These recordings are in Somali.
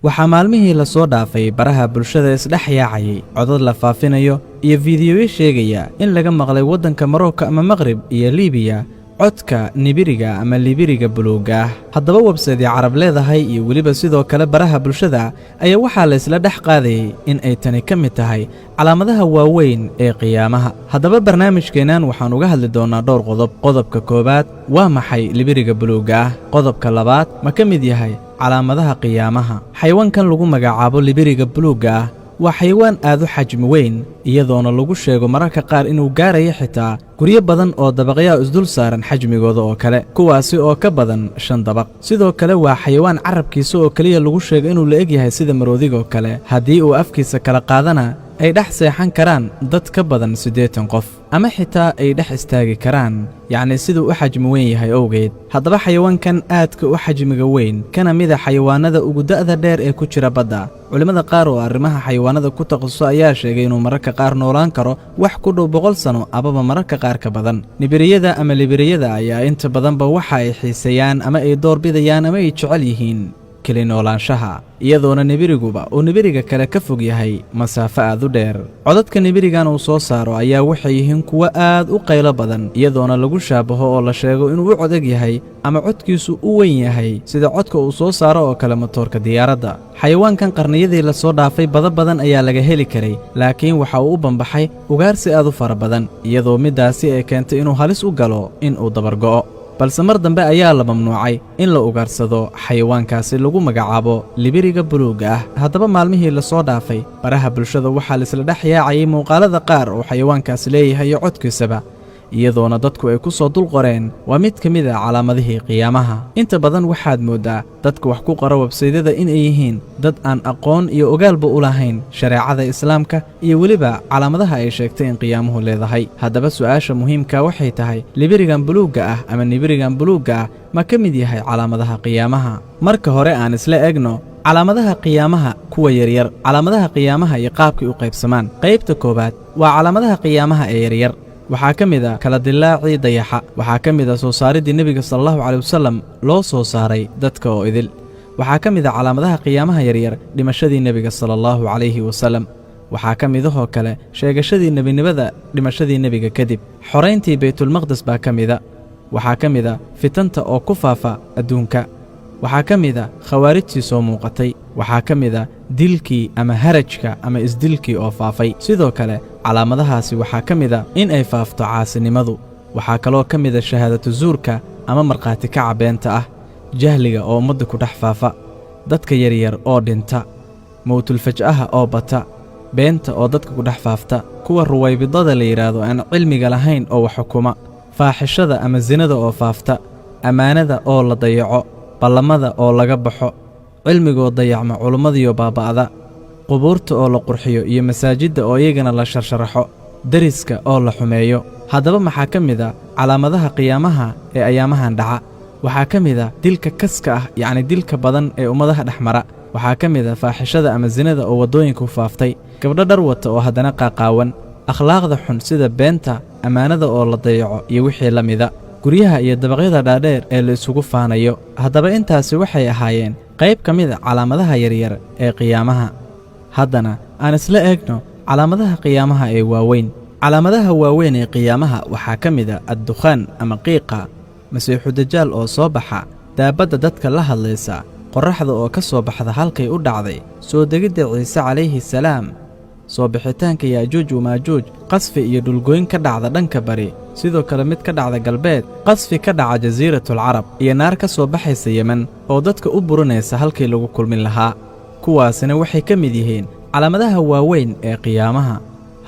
waxaa maalmihii la soo dhaafay baraha bulshada isdhex yaacayay codad la faafinayo iyo fiidiyoyo sheegaya in laga maqlay waddanka Marocco ama Maghrib iyo Liibiya codka nibiriga ama libiriga buluuga ah. haddaba website carab leedahay iyo weliba sidoo kale baraha bulshada ayaa waxaa la isla dhex qaadayay in ay tani ka mid tahay calaamadaha waaweyn ee qiyaamaha. haddaba barnaamijkeenan waxaan uga hadli doonaa dhowr qodob. qodobka koowaad waa maxay libiriga buluuga ah? qodobka labaad ma ka mid yahay calaamadaha qiyaamaha? xayawaankan lagu magacaabo libiriga buluuga ah waa xayawaan aad u xajmi weyn, iyadoona lagu sheego mararka qaar inuu gaarayo xitaa guryo badan oo dabaqyo isdul saaran xajmigooda oo kale, kuwaasi oo ka badan 5 dabaq. sidoo kale waa xayawaan carabkiisa oo kaliya lagu sheego inuu la eg yahay sida maroodiga oo kale, haddii uu afkiisa kala qaadana ay dhex seexan karaan dad ka badan 80 qof, ama xitaa ay dhex istaagi karaan, yacni siduu u xajmi weyn yahay awgeed. haddaba xayawaankan aadka u xajmiga weyn kana mida xayawaanada ugu da'da dheer ee ku jira badda, culimada qaar oo arrimaha xayawaanada ku takhasus ayaa sheegay inuu mararka qaar noolaan karo wax ku dhow 100 sano amaba mararka qaar ka badan. nibiriyada ama libiriyada ayaa inta badanba waxa ay xiiseeyaan ama ay door bidayaan ama ay jecel yihiin keli noolaanshaha, iyadoona nibiriguba uu nibiriga kale ka fog yahay masaafo aad u dheer. codadka nibirigan uu soo saaro ayaa waxay yihiin kuwo aad u qaylo badan, iyadoona lagu shaabaho oo la sheego inuu u codeg yahay ama codkiisu u weyn yahay sida codka uu soo saaro oo kale matoorka diyaaradda. xayawaankan qarniyadii la soo dhaafay badan ayaa laga heli karay, laakiin waxa uu u banbaxay ugaarsi aad u fara badan, iyadoo middaasi ay keentay inuu halis u galo in uu dabargo'o. balse mar dambe ayaa la mamnuucay in la ugaarsado xayawaankaasi lagu magacaabo libiriga buluuga ah. haddaba maalmihii la soo dhaafay baraha bulshada waxaa la isla dhex yaacayay muuqaalada qaar oo xayawaankaasi leeyahay iyo codkiisaba, iyadoona dadku ay ku soo dul qoreen waa mid ka mid ah calaamadihii qiyaamaha. inta badan waxaad mooddaa dadka wax ku qora websaydyada inay yihiin dad aan aqoon iyo ogaalba u lahayn shareecada islaamka iyo weliba calaamadaha ay sheegtay in qiyaamuhu leedahay. haddaba su'aasha muhiimka waxay tahay, libirigan buluuga ah ama nibirigan buluuga ah ma ka mid yahay calaamadaha qiyaamaha? marka hore aan isla eegno calaamadaha qiyaamaha kuwa yaryar. calaamadaha qiyaamaha iyo qaabkay u qaybsamaan. qaybta koowaad waa calaamadaha qiyaamaha ee yaryar. waxaa ka mid ah kala dilaacii dayaxa, waxaa ka mid ah soo saaridii nebiga sallallahu calayhi wasallam loo soo saaray dadka oo idil. waxaa ka mid ah calaamadaha qiyaamaha yaryar dhimashadii nebiga sallallahu calayhi wasallam. waxaa ka midahoo kale sheegashadii nebinimada dhimashadii nebiga kadib. xorayntii baytulmaqdes baa ka mida. waxaa ka mid ah fitanta oo ku faafa adduunka. waxaa ka mid ah khawaarijtii soo muuqatay. waxaa ka mid ah dilkii ama harajka ama isdilkii oo faafay. sidoo kale calaamadahaasi waxaa ka mid ah in ay faafto caasinimadu. waxaa kaloo ka mid ah shahaadatu zuurka ama markhaati kaca beenta ah, jahliga oo ummadda ku dhex faafa, dadka yaryar oo dhinta, mowtulfaj'aha oo bata, beenta oo dadka ku dhex faafta, kuwa ruwaybidada la yidhaahdo aan cilmiga lahayn oo wax xukuma, faaxishada ama sinada oo faafta, ammaanada oo la dayaco, ballamada oo laga baxo, cilmigoo dayacma culummadiyo baaba'da, qubuurta oo la qurxiyo iyo masaajidda oo iyagana la sharsharaxo, deriska oo la xumeeyo. haddaba maxaa ka mid ah calaamadaha qiyaamaha ee ayaamahan dhaca? waxaa ka mid ah dilka kaska ah, yacni dilka badan ee ummadaha dhex mara. waxaa ka mid ah faaxishada ama sinada oo waddooyinku faaftay, gabdho dhar wata oo haddana qaaqaawan, akhlaaqda xun sida beenta, ammaanada oo la dayaco iyo wixii la mida, guryaha iyo dabaqyada dhaadheer ee la isugu faanayo. haddaba intaasi waxay ahaayeen qayb ka mid a calaamadaha yaryar ee qiyaamaha. haddana aan isla eegno calaamadaha qiyaamaha ee waaweyn. calaamadaha waaweyn ee qiyaamaha waxaa ka mid a addukhaan ama qiiqa, masiixu dajaal oo soo baxa, daabadda dadka la hadlaysa, qorraxda oo ka soo baxda halkay u dhacday, soo degidda ciise calayhi salaam, soo bixitaanka yaajuuj wamaajuuj, qasfi iyo dhulgooyn ka dhacda dhanka bari, sidoo kale mid ka dhacda galbeed, qasfi ka dhaca jasiiratul carab, iyo naar ka soo baxaysa yemen oo dadka u burinaysa halkii lagu kulmin lahaa. kuwaasina waxay ka mid yihiin calaamadaha waaweyn ee qiyaamaha.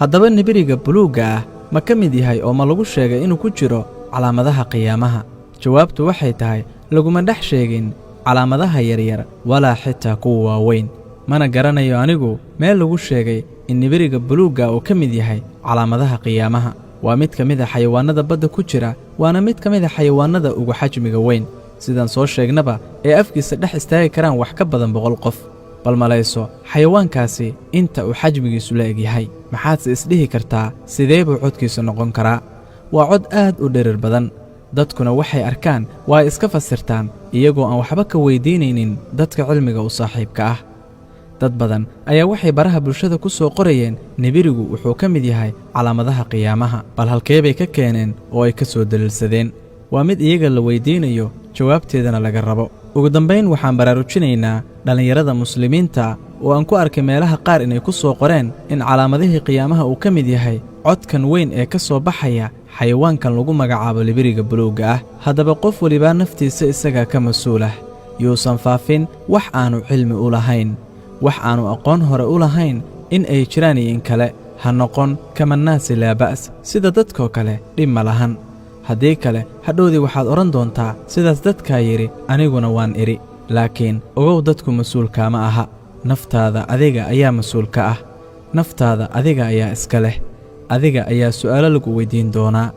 haddaba nibiriga buluugga ah ma ka mid yahay oo ma lagu sheegay inuu ku jiro calaamadaha qiyaamaha? jawaabtu waxay tahay laguma dhex sheegin calaamadaha yaryar walaa xitaa kuwa waaweyn, mana garanayo anigu meel lagu sheegay in nibiriga buluugga uu ka mid yahay calaamadaha qiyaamaha. waa mid ka mid a xayawaanada badda ku jira, waana mid ka mid a xayawaanada ugu xajmiga weyn, sidaan soo sheegnaba ee afkiisa dhex istaagi karaan wax ka badan 100 qof. bal malayso xayawaankaasi inta uu xajmigiisu la eg yahay. maxaadse isdhihi kartaa sidee buu codkiisu noqon karaa? waa cod aad u dherer badan, dadkuna waxay arkaan waa iska fasirtaan iyagoo aan waxba ka weydiinaynin dadka cilmiga u saaxiibka ah. dad badan ayaa waxay baraha bulshada ku soo qorayeen nibirigu wuxuu ka mid yahay calaamadaha qiyaamaha, bal halkee bay ka keeneen oo ay ka soo daliilsadeen? waa mid iyaga la weydiinayo, jawaabteedana laga rabo. ugu dambayn waxaan baraarujinaynaa dhallinyarada muslimiinta oo aan ku arkay meelaha qaar inay ku soo qoreen in calaamadihii qiyaamaha uu ka mid yahay codkan weyn ee ka soo baxaya xayawaankan lagu magacaabo libiriga buluugga ah. haddaba qof walibaa naftiisa isagaa ka mas-uulah. yuusan faafin wax aanu cilmi u lahayn, wax aanu aqoon hore u lahayn in ay jiraan iyo in kale. ha noqon kamannaasi laa ba's, sida dadkoo kale dhib ma lahan. haddii kale hadhowdii waxaad odhan doontaa sidaas dadkaa yidhi aniguna waan idhi. laakiin ogow dadku mas-uulkaama aha. naftaada adiga ayaa mas-uul ka ah. naftaada adiga ayaa iska leh. adiga ayaa su'aalo lagu weyddiin doonaa.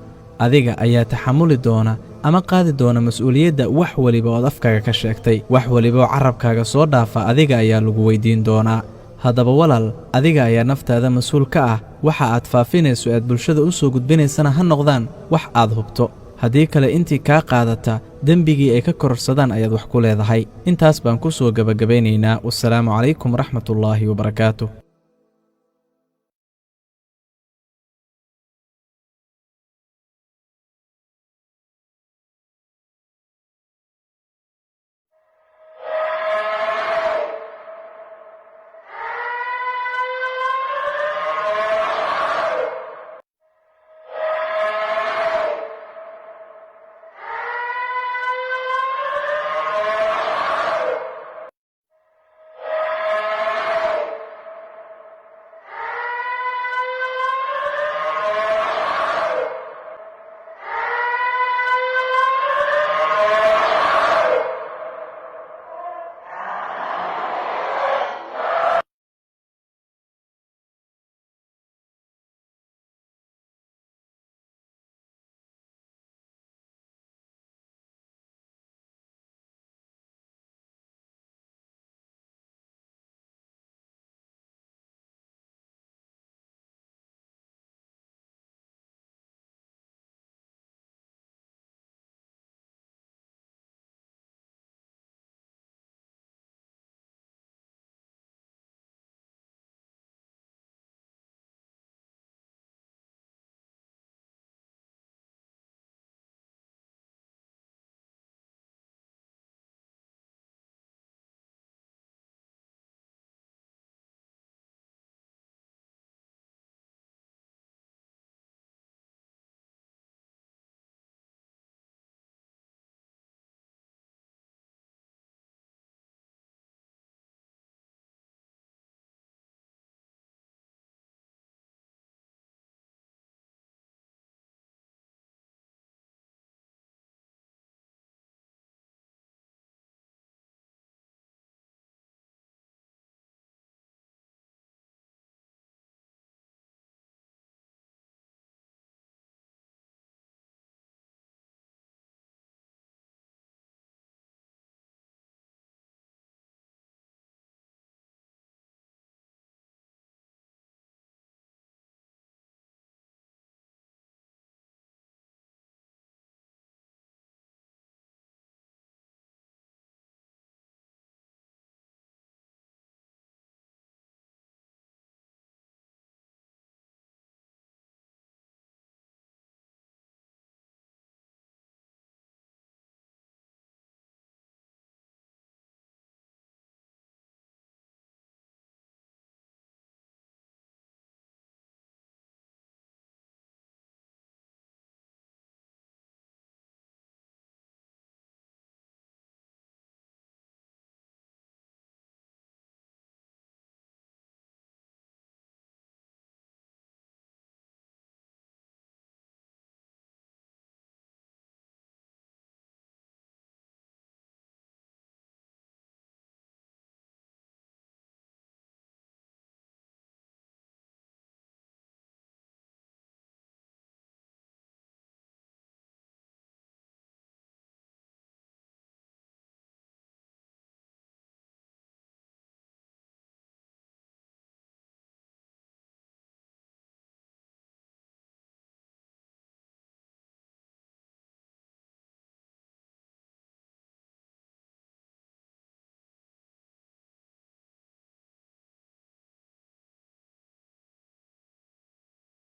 adiga ayaa taxamuli doona ama qaadi doona mas-uuliyadda wax weliba ood afkaaga ka sheegtay. wax welibaoo carrabkaaga soo dhaafa adiga ayaa lagu weyddiin doonaa. haddaba walaal, adiga ayaa naftaada mas-uul ka ah. waxa aad faafinayso aad bulshada u soo gudbinaysana ha noqdaan wax aad hubto. haddii kale intii kaa qaadata dembigii ay ka kororsadaan ayaad wax ku leedahay. intaas baan ku soo gebagabaynaynaa. wassalaamu calaykum waraxmatullaahi wabarakaatuh.